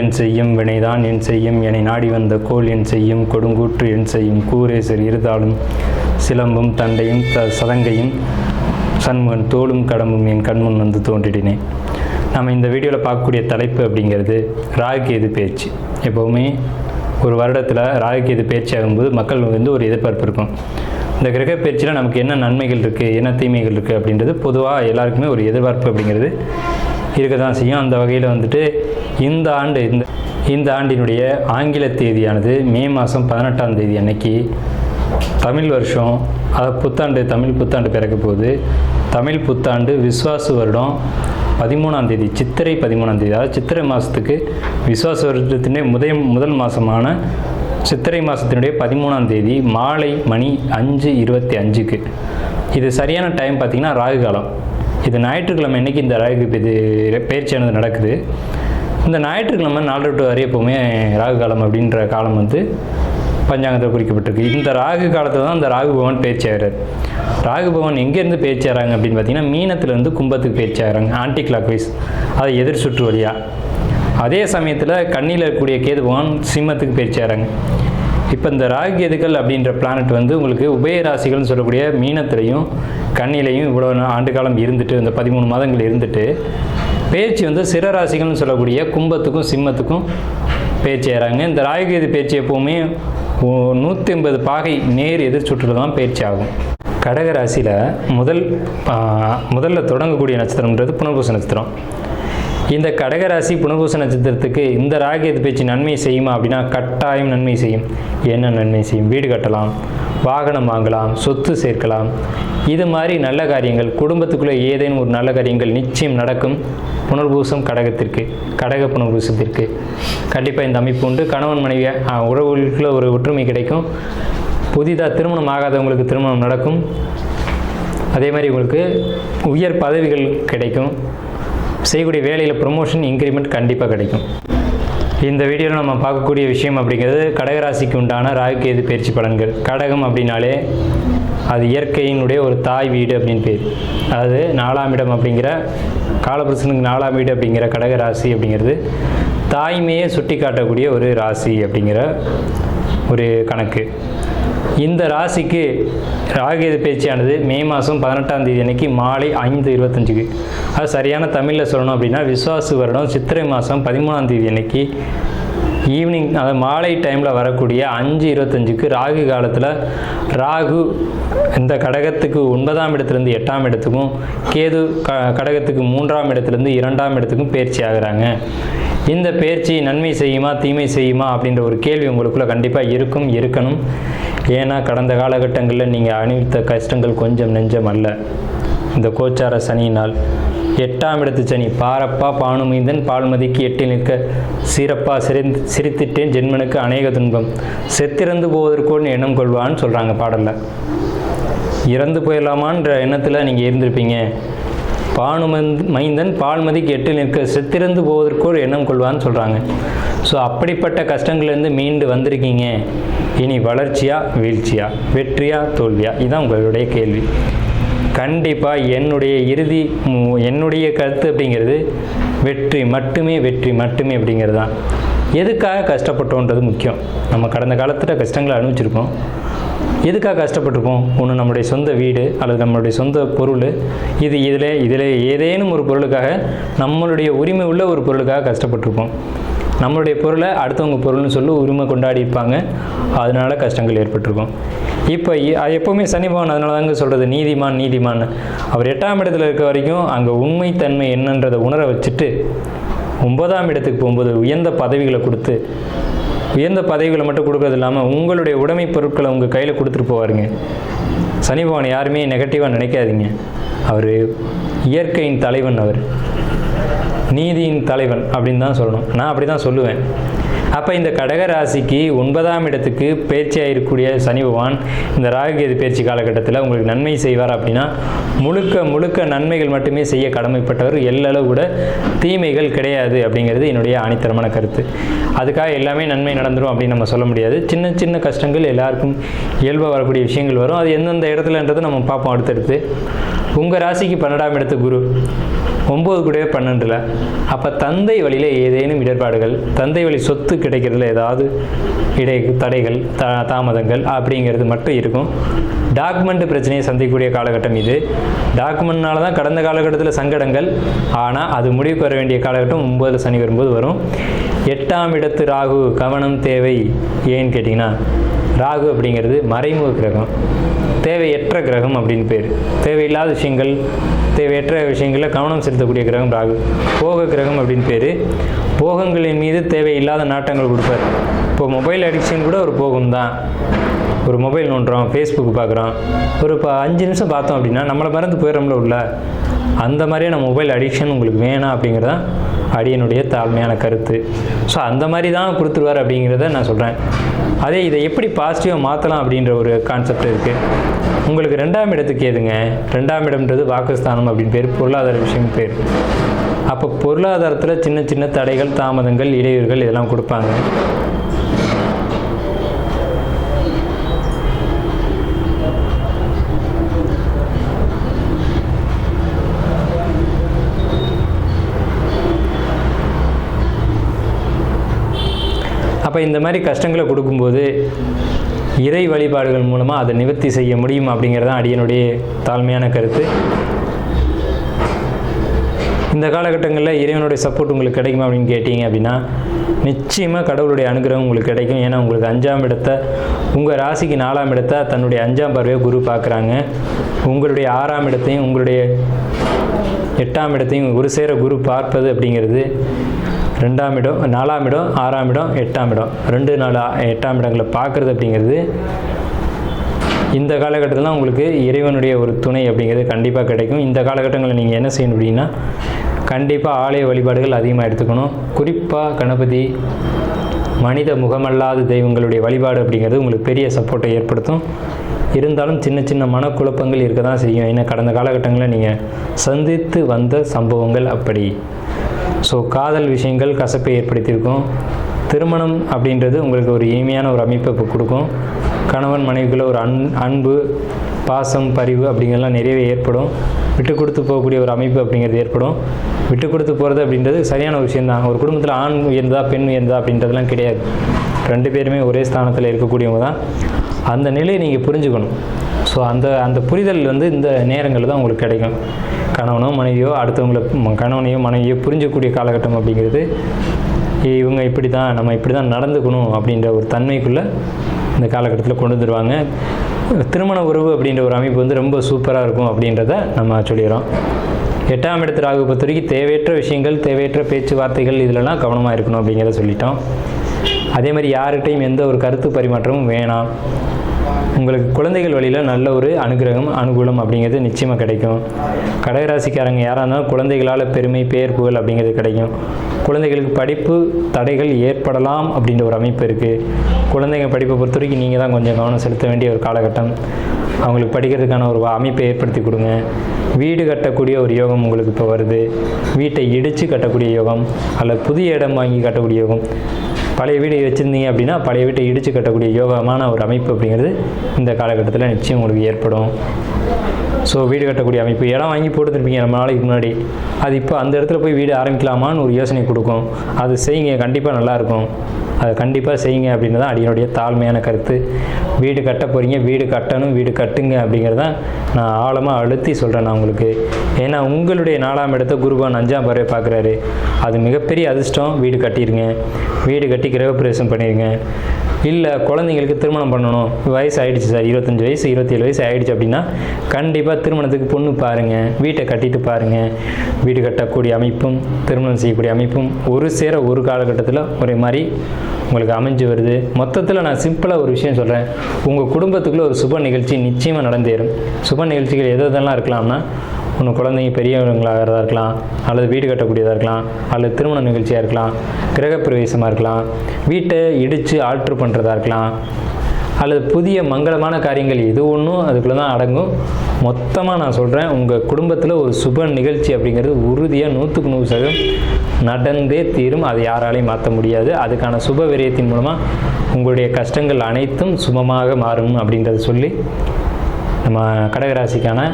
என் செய்யும் வினைதான் என் செய்யும் என்னை நாடி வந்த கோல் என் செய்யும் கொடுங்கூற்று என் செய்யும் கூரேசர் இருதாலும் சிலம்பும் தண்டையும் சதங்கையும் சண்முகன் தோளும் கடம்பும் என் கண்முன் வந்து தோன்றிடினேன். நம்ம இந்த வீடியோவில் பார்க்கக்கூடிய தலைப்பு அப்படிங்கிறது ராகுகேது பயிற்சி. எப்போவுமே ஒரு வருடத்தில் ராகுகேது பயிற்சி ஆகும்போது மக்கள் வந்து ஒரு எதிர்பார்ப்பு இருக்கும். இந்த கிரக பயிற்சியில் நமக்கு என்ன நன்மைகள் இருக்குது, என்ன தீமைகள் இருக்குது அப்படின்றது பொதுவாக எல்லாருக்குமே ஒரு எதிர்பார்ப்பு அப்படிங்கிறது இருக்க தான் செய்யும். அந்த வகையில் வந்துட்டு இந்த ஆண்டினுடைய ஆங்கில தேதியானது மே மாதம் 18ஆம் தேதி அன்னைக்கு தமிழ் வருஷம், அதாவது புத்தாண்டு, தமிழ் புத்தாண்டு பிறக்க போகுது. தமிழ் புத்தாண்டு விஸ்வாசு வருடம் 13ஆம் தேதி, சித்திரை 13ஆம் தேதி, அதாவது சித்திரை மாதத்துக்கு விஸ்வாச வருடத்தினுடைய முதல் மாதமான சித்திரை மாதத்தினுடைய 13ஆம் தேதி மாலை மணி 5:25க்கு. இது சரியான டைம் பார்த்திங்கன்னா ராகு காலம். இது ஞாயிற்றுக்கிழமை அன்றைக்கி இந்த ராகு பயிற்சியானது நடக்குது. இந்த ஞாயிற்றுக்கிழமை 4 to 6 எப்போவுமே ராகு காலம் அப்படின்ற காலம் வந்து பஞ்சாங்கத்தில் குறிக்கப்பட்டிருக்கு. இந்த ராகு காலத்தில் தான் இந்த ராகு பகவான் பயிற்சி ஆகிறார். ராகு பகவான் எங்கேருந்து பயிற்சி ஆகிறாங்க அப்படின்னு பார்த்தீங்கன்னா மீனத்துலேருந்து கும்பத்துக்கு பயிற்சி ஆகிறாங்க, ஆன்டி கிளாக் வைஸ், அதை எதிர் சுற்று வழியாக. அதே சமயத்தில் கண்ணியில் இருக்கக்கூடிய கேது பகவான் சிம்மத்துக்கு பயிற்சி ஆகிறாங்க. இப்போ இந்த ராகு கேதுக்கள் அப்படின்ற பிளானட் வந்து உங்களுக்கு உபயராசிகள்னு சொல்லக்கூடிய மீனத்திலையும் கண்ணிலையும் இவ்வளோ ஆண்டு காலம் இருந்துட்டு, இந்த 13 மாதங்கள் இருந்துட்டு, பயிற்சி வந்து சிறராசிகள்னு சொல்லக்கூடிய கும்பத்துக்கும் சிம்மத்துக்கும் பயிற்சி ஆகிறாங்க. இந்த ராகுகேது பயிற்சி எப்போவுமே 180 பாகை நேர் எதிர் சுற்றில் தான் பயிற்சி ஆகும். கடக ராசியில் முதல்ல தொடங்கக்கூடிய நட்சத்திரம்ன்றது புனர்பூச நட்சத்திரம். இந்த கடகராசி புனர்பூச நட்சத்திரத்துக்கு இந்த ராகுகேது பயிற்சி நன்மை செய்யுமா அப்படின்னா கட்டாயம் நன்மை செய்யும். என்ன நன்மை செய்யும்? வீடு கட்டலாம், வாகனம் வாங்கலாம், சொத்து சேர்க்கலாம். இது மாதிரி நல்ல காரியங்கள், குடும்பத்துக்குள்ளே ஏதேனும் ஒரு நல்ல காரியங்கள் நிச்சயம் நடக்கும். புனர்பூசம் கடக புனர்பூசத்திற்கு கண்டிப்பாக இந்த அமைப்பு உண்டு. கணவன் மனைவி உறவுகளுக்குள்ள ஒரு ஒற்றுமை கிடைக்கும். புதிதாக திருமணம் ஆகாதவங்களுக்கு திருமணம் நடக்கும். அதே மாதிரி உங்களுக்கு உயர் பதவிகள் கிடைக்கும். செய்யக்கூடிய வேலையில் ப்ரொமோஷன், இன்க்ரிமெண்ட் கண்டிப்பாக கிடைக்கும். இந்த வீடியோவில் நம்ம பார்க்கக்கூடிய விஷயம் அப்படிங்கிறது கடகராசிக்கு உண்டான ராகுகேது பயிற்சி பலன்கள். கடகம் அப்படின்னாலே அது இயற்கையினுடைய ஒரு தாய் வீடு அப்படின்னு பேர். அதாவது 4ஆம் இடம் அப்படிங்கிற காலபுருஷனுக்கு 4ஆம் வீடு அப்படிங்கிற கடகராசி அப்படிங்கிறது தாய்மையை சுட்டி காட்டக்கூடிய ஒரு ராசி அப்படிங்கிற ஒரு கணக்கு. இந்த ராசிக்கு ராகுகேது பயிற்சியானது மே மாதம் 18ஆம் தேதி அன்னைக்கு மாலை 5:25க்கு, அது சரியான தமிழில் சொல்லணும் அப்படின்னா விஸ்வாசு வருடம் சித்திரை மாதம் 13ஆம் தேதி அன்னைக்கு ஈவினிங், அதாவது மாலை டைமில் வரக்கூடிய 5:25க்கு ராகு காலத்தில் ராகு இந்த கடகத்துக்கு 9ஆம் இடத்துலேருந்து 8ஆம் இடத்துக்கும், கேது கடகத்துக்கு 3ஆம் இடத்துலேருந்து 2ஆம் இடத்துக்கும் பயிற்சி ஆகுறாங்க. இந்த பயிற்சி நன்மை செய்யுமா தீமை செய்யுமா அப்படின்ற ஒரு கேள்வி உங்களுக்குள்ளே கண்டிப்பாக இருக்கணும். ஏன்னா கடந்த காலகட்டங்களில் நீங்கள் அனுபவித்த கஷ்டங்கள் கொஞ்சம் நெஞ்சம் அல்ல. இந்த கோச்சார சனியினால் 8ஆம் இடத்து சனி, பாரப்பா பானுமைந்தன் பால்மதிக்கு 8 நிற்க சிறப்பா சிரித்திட்டேன் ஜென்மனுக்கு அநேக துன்பம் செத்திறந்து போவதற்கோன்னு எண்ணம் கொள்வான்னு சொல்கிறாங்க பாடலில். இறந்து போயிடலாமான்ற எண்ணத்தில் நீங்கள் இருந்திருப்பீங்க. மைந்தன் பால்மதிக்கு 8 நிற்க செத்திறந்து போவதற்கோர் எண்ணம் கொள்வான்னு சொல்கிறாங்க. ஸோ அப்படிப்பட்ட கஷ்டங்கள்லேருந்து மீண்டு வந்திருக்கீங்க. இனி வளர்ச்சியா வீழ்ச்சியா, வெற்றியா தோல்வியா, இதுதான் உங்களுடைய கேள்வி. கண்டிப்பாக என்னுடைய கருத்து அப்படிங்கிறது வெற்றி மட்டுமே அப்படிங்கிறது தான். எதுக்காக கஷ்டப்பட்டோன்றது முக்கியம். நம்ம கடந்த காலத்தில் கஷ்டங்களை அனுபவிச்சிருக்கோம். எதுக்காக கஷ்டப்பட்டிருக்கோம்? ஒன்று நம்மளுடைய சொந்த வீடு அல்லது நம்மளுடைய சொந்த பொருள், இதில் ஏதேனும் ஒரு பொருளுக்காக, நம்மளுடைய உரிமை உள்ள ஒரு பொருளுக்காக கஷ்டப்பட்டிருப்போம். நம்மளுடைய பொருளை அடுத்தவங்க பொருள்னு சொல்லி உரிமை கொண்டாடி இருப்பாங்க. அதனால கஷ்டங்கள் ஏற்பட்டிருக்கும். இப்போ எப்போவுமே சனி பகவான் அதனால தாங்க சொல்கிறது நீதிமான். அவர் 8ஆம் இடத்துல இருக்க வரைக்கும் அங்கே உண்மைத்தன்மை என்னன்றதை உணர வச்சுட்டு 9ஆம் இடத்துக்கு போகும்போது உயர்ந்த பதவிகளை கொடுத்து, உயர்ந்த பதவிகளை மட்டும் கொடுக்கறது இல்லாமல் உங்களுடைய உடைமை பொருட்களை உங்கள் கையில் கொடுத்துட்டு போவாருங்க. சனி பகவான் யாருமே நெகட்டிவாக நினைக்காதீங்க. அவர் இயற்கையின் தலைவன், அவர் நீதியின் தலைவன் அப்படின்னு தான் சொல்லணும். நான் அப்படி தான் சொல்லுவேன். அப்போ இந்த கடக ராசிக்கு 9ஆம் இடத்துக்கு பயிற்சியாக இருக்கக்கூடிய சனி பகவான் இந்த ராகுகேது பயிற்சி காலகட்டத்தில் உங்களுக்கு நன்மை செய்வார் அப்படின்னா முழுக்க நன்மைகள் மட்டுமே செய்ய கடமைப்பட்டவர். எல்லளவு கூட தீமைகள் கிடையாது அப்படிங்கிறது என்னுடைய ஆணித்தரமான கருத்து. அதுக்காக எல்லாமே நன்மை நடந்துடும் அப்படின்னு நம்ம சொல்ல முடியாது. சின்ன கஷ்டங்கள் எல்லாருக்கும் இயல்பாக வரக்கூடிய விஷயங்கள் வரும். அது எந்தெந்த இடத்துலன்றது நம்ம பார்ப்போம் அடுத்தடுத்து. உங்கள் ராசிக்கு 12ஆம் இடத்து குரு 9 கூடவே 12ல். அப்போ தந்தை வழியில் ஏதேனும் இடர்பாடுகள், தந்தை வழி சொத்து கிடைக்கிறதுல ஏதாவது தடைகள் தாமதங்கள் அப்படிங்கிறது மட்டும் இருக்கும். டாக்குமெண்ட் பிரச்சனையை சந்திக்கக்கூடிய காலகட்டம் இது. டாக்குமெண்ட்னால தான் கடந்த காலகட்டத்தில் சங்கடங்கள், ஆனால் அது முடிவு பெற வேண்டிய காலகட்டம் 9 சனி வரும்போது வரும். 8ஆம் இடத்து ராகு கவனம் தேவை. ஏன்னு கேட்டிங்கன்னா, ராகு அப்படிங்கிறது மறைமுக கிரகம், தேவையற்ற கிரகம் அப்படின்னு பேர். தேவையில்லாத விஷயங்கள், தேவையற்ற விஷயங்களில் கவனம் செலுத்தக்கூடிய கிரகம் ராகு. போக கிரகம் அப்படின்னு பேர். போகங்களின் மீது தேவையில்லாத நாட்டங்கள் கொடுப்பார். இப்போ மொபைல் அடிக்ஷன் கூட ஒரு போகம் தான். ஒரு மொபைல் நோண்டுறோம், ஃபேஸ்புக் பார்க்குறோம், ஒரு 5 நிமிஷம் பார்த்தோம் அப்படின்னா நம்மளை மறந்து போயிடுறோம்ல உள்ள. அந்த மாதிரியான மொபைல் அடிக்ஷன் உங்களுக்கு வேணாம் அப்படிங்கிறது தான் அடியனுடைய தாழ்மையான கருத்து. ஸோ அந்த மாதிரி தான் கொடுத்துருவார் அப்படிங்கிறத நான் சொல்கிறேன். அதே இதை எப்படி பாசிட்டிவாக மாற்றலாம் அப்படின்ற ஒரு கான்செப்ட் இருக்குது. உங்களுக்கு 2ஆம் இடத்துக்கு ஏதுங்க, 2ஆம் இடம்ன்றது வாக்குஸ்தானம் அப்படின்னு பேர், பொருளாதார விஷயம் பேர். அப்போ பொருளாதாரத்தில் சின்ன சின்ன தடைகள், தாமதங்கள், இடையூறுகள் இதெல்லாம் கொடுப்பாங்க. அப்போ இந்த மாதிரி கஷ்டங்களை கொடுக்கும்போது இறை வழிபாடுகள் மூலமாக அதை நிவர்த்தி செய்ய முடியும் அப்படிங்கிறது தான் அடியனுடைய தாழ்மையான கருத்து. இந்த காலகட்டங்களில் இறைவனுடைய சப்போர்ட் உங்களுக்கு கிடைக்குமா அப்படின்னு கேட்டிங்க அப்படின்னா, நிச்சயமாக கடவுளுடைய அனுகிரகம் உங்களுக்கு கிடைக்கும். ஏன்னா உங்களுக்கு 5ஆம் இடத்தை, உங்கள் ராசிக்கு 4ஆம் இடத்தை தன்னுடைய 5ஆம் பார்வையை குரு பார்க்குறாங்க. உங்களுடைய 6ஆம் இடத்தையும் உங்களுடைய 8ஆம் இடத்தையும் ஒரு சேர குரு பார்ப்பது அப்படிங்கிறது 2ஆம் இடம், 4ஆம் இடம், 6ஆம் இடம், 8ஆம் இடம், 2, 4, 8ஆம் இடங்களை பார்க்குறது அப்படிங்கிறது இந்த காலகட்டத்தில் உங்களுக்கு இறைவனுடைய ஒரு துணை அப்படிங்கிறது கண்டிப்பாக கிடைக்கும். இந்த காலகட்டங்களில் நீங்கள் என்ன செய்யணும் அப்படின்னா, கண்டிப்பாக ஆலய வழிபாடுகள் அதிகமாக எடுத்துக்கணும். குறிப்பாக கணபதி, மனித முகமல்லாத தெய்வங்களுடைய வழிபாடு அப்படிங்கிறது உங்களுக்கு பெரிய சப்போர்ட்டை ஏற்படுத்தும். இருந்தாலும் சின்ன சின்ன மனக்குழப்பங்கள் இருக்க தான் செய்யும். ஏன்னா கடந்த காலகட்டங்களில் நீங்கள் சந்தித்து வந்த சம்பவங்கள் அப்படி. ஸோ காதல் விஷயங்கள் கசப்பை ஏற்படுத்தியிருக்கும். திருமணம் அப்படின்றது உங்களுக்கு ஒரு இனிமையான ஒரு அமைப்பை இப்போ கொடுக்கும். கணவன் மனைவிக்குள்ள ஒரு அன்பு, பாசம், பரிவு அப்படிங்கிறதுலாம் நிறையவே ஏற்படும். விட்டு கொடுத்து போகக்கூடிய ஒரு அமைப்பு அப்படிங்கிறது ஏற்படும். விட்டு கொடுத்து போகிறது அப்படின்றது சரியான ஒரு விஷயந்தான். ஒரு குடும்பத்தில் ஆண் உயர்ந்தா பெண் உயர்ந்தா அப்படின்றதுலாம் கிடையாது. 2 பேருமே ஒரே ஸ்தானத்தில் இருக்கக்கூடியவங்க தான். அந்த நிலையை நீங்கள் புரிஞ்சுக்கணும். ஸோ அந்த புரிதல் இந்த நேரங்களில் தான் உங்களுக்கு கிடைக்கும். கணவனோ மனைவியோ அடுத்தவங்களை கணவனையோ மனைவியோ புரிஞ்சக்கூடிய காலகட்டம் அப்படிங்கிறது, இவங்க இப்படி தான், நம்ம இப்படி தான் நடந்துக்கணும் அப்படின்ற ஒரு தன்மைக்குள்ளே இந்த காலகட்டத்தில் கொண்டு வந்துடுவாங்க. திருமண உறவு அப்படின்ற ஒரு அமைப்பு ரொம்ப சூப்பராக இருக்கும் அப்படின்றத நம்ம சொல்லிடுறோம். 8ஆம் இடத்து ராகு பொறுத்த வரைக்கும் தேவையற்ற விஷயங்கள், தேவையற்ற பேச்சுவார்த்தைகள் இதிலலாம் கவனமாக இருக்கணும் அப்படிங்கிறத சொல்லிட்டோம். அதே மாதிரி யார்கிட்டையும் எந்த ஒரு கருத்து பரிமாற்றமும் வேணாம். உங்களுக்கு குழந்தைகள் வழியில் நல்ல ஒரு அனுகிரகம், அனுகூலம் அப்படிங்கிறது நிச்சயமாக கிடைக்கும். கடகராசிக்காரங்க யாராக இருந்தாலும் குழந்தைகளால் பெருமை, பேர், புகழ் அப்படிங்கிறது கிடைக்கும். குழந்தைகளுக்கு படிப்பு தடைகள் ஏற்படலாம் அப்படின்ற ஒரு அமைப்பு இருக்குது. குழந்தைங்க படிப்பை பொறுத்த வரைக்கும் நீங்கள் தான் கொஞ்சம் கவனம் செலுத்த வேண்டிய ஒரு காலகட்டம். அவங்களுக்கு படிக்கிறதுக்கான ஒரு அமைப்பை ஏற்படுத்தி கொடுங்க. வீடு கட்டக்கூடிய ஒரு யோகம் உங்களுக்கு இப்போ வருது. வீட்டை இடித்து கட்டக்கூடிய யோகம், அல்லது புதிய இடம் வாங்கி கட்டக்கூடிய யோகம். பழைய வீடு வச்சுருந்தீங்க அப்படின்னா பழைய வீட்டை இடித்து கட்டக்கூடிய யோகமான ஒரு அமைப்பு அப்படிங்கிறது இந்த காலகட்டத்தில் நிச்சயம் உங்களுக்கு ஏற்படும். ஸோ வீடு கட்டக்கூடிய அமைப்பு, இடம் வாங்கி போட்டுருப்பீங்க ரொம்ப நாளைக்கு முன்னாடி, அது இப்போ அந்த இடத்துல போய் வீடு ஆரம்பிக்கலாமான்னு ஒரு யோசனை கொடுக்கும். அது செய்யுங்க, கண்டிப்பாக நல்லாயிருக்கும். அதை கண்டிப்பாக செய்யுங்க அப்படின்னு தான் அடியனுடைய தாழ்மையான கருத்து. வீடு கட்ட போகிறீங்க, வீடு கட்டணும், வீடு கட்டுங்க அப்படிங்கிறது தான் நான் ஆழமாக அழுத்தி சொல்கிறேன் நான் உங்களுக்கு. ஏன்னா உங்களுடைய 4ஆம் இடத்தை குருவான் 5ஆம் பார்வை பார்க்குறாரு. அது மிகப்பெரிய அதிர்ஷ்டம். வீடு கட்டிடுங்க, வீடு கட்டி கிரகப்பிரவேசம் பண்ணிடுங்க. இல்லை குழந்தைங்களுக்கு திருமணம் பண்ணணும், வயசு ஆகிடுச்சு சார், 25 வயசு 27 வயசு ஆகிடுச்சு அப்படின்னா கண்டிப்பாக திருமணத்துக்கு பொண்ணு பாருங்கள், வீட்டை கட்டிட்டு பாருங்கள். வீடு கட்டக்கூடிய அமைப்பும் திருமணம் செய்யக்கூடிய அமைப்பும் ஒரு சேர ஒரு காலகட்டத்தில் ஒரே மாதிரி உங்களுக்கு அமைஞ்சு வருது. மொத்தத்தில் நான் சிம்பிளாக ஒரு விஷயம் சொல்கிறேன். உங்கள் குடும்பத்துக்குள்ளே ஒரு சுப நிகழ்ச்சி நிச்சயமாக நடந்தேறும். சுப நிகழ்ச்சிகள் எதெல்லாம் இருக்கலாம்னா, ஒன்று குழந்தைங்க பெரியவங்களாகிறதா இருக்கலாம், அல்லது வீடு கட்டக்கூடியதாக இருக்கலாம், அல்லது திருமண நிகழ்ச்சியாக இருக்கலாம், கிரகப்பிரவேசமாக இருக்கலாம், வீட்டை இடித்து ஆல்ட்ரு பண்ணுறதா இருக்கலாம், அல்லது புதிய மங்களமான காரியங்கள் எது ஒன்றும் அதுக்குள்ளே தான் அடங்கும். மொத்தமாக நான் சொல்கிறேன், உங்கள் குடும்பத்தில் ஒரு சுப நிகழ்ச்சி அப்படிங்கிறது உறுதியாக 100க்கு 100% நடந்தே தீரும். அதை யாராலையும் மாற்ற முடியாது. அதுக்கான சுப விரயத்தின் மூலமாக உங்களுடைய கஷ்டங்கள் அனைத்தும் சுபமாக மாறும் அப்படின்றத சொல்லி நம்ம கடகராசிக்கான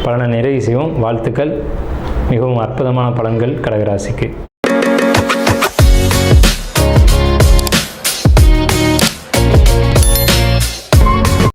பலனை நிறைவு செய்வோம். வாழ்த்துக்கள். மிகவும் அற்புதமான பலன்கள் கடகராசிக்கு.